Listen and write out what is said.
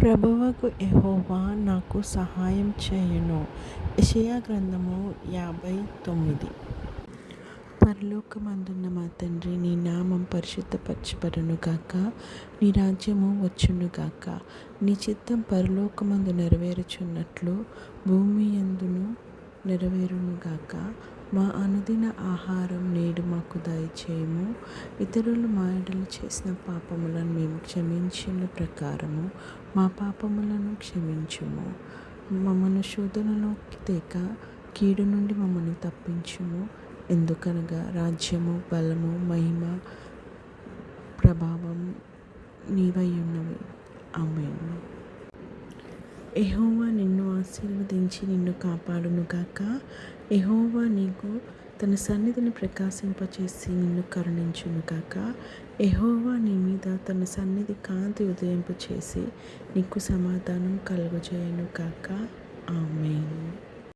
ప్రభువగు యెహోవా నాకు సహాయం చేయును. యెషయా గ్రంథము 59. పరలోకమందున్న మా తండ్రి, నీ నామం పరిశుద్ధపరచబడునుగాక. నీ రాజ్యము వచ్చునుగాక. నీ చిత్తం పరలోకమందు నెరవేరుచున్నట్లు భూమి యందును నెరవేరునుగాక. మా అనుదిన ఆహారం నేడు మాకు దయచేయము. ఇతరులు మా యెడల చేసిన పాపములను మేము క్షమించిన ప్రకారము మా పాపములను క్షమించుము. మమ్మను శోధనలోకి తేక కీడు నుండి మమ్మల్ని తప్పించుము. ఎందుకనగా రాజ్యము, బలము, మహిమ, ప్రభావం నీవై ఉన్నవి. ఆమేన్. యెహోవా నిన్ను ఆశీర్వదించి నిన్ను కాపాడునుగాక. యెహోవా నీకు తన సన్నిధిని ప్రకాశింపచేసి నిన్ను కరుణించునుగాక. యెహోవా నీ మీద తన సన్నిధి కాంతి ఉదయింపచేసి నీకు సమాధానం కలుగజేయునుగాక. ఆమేన్.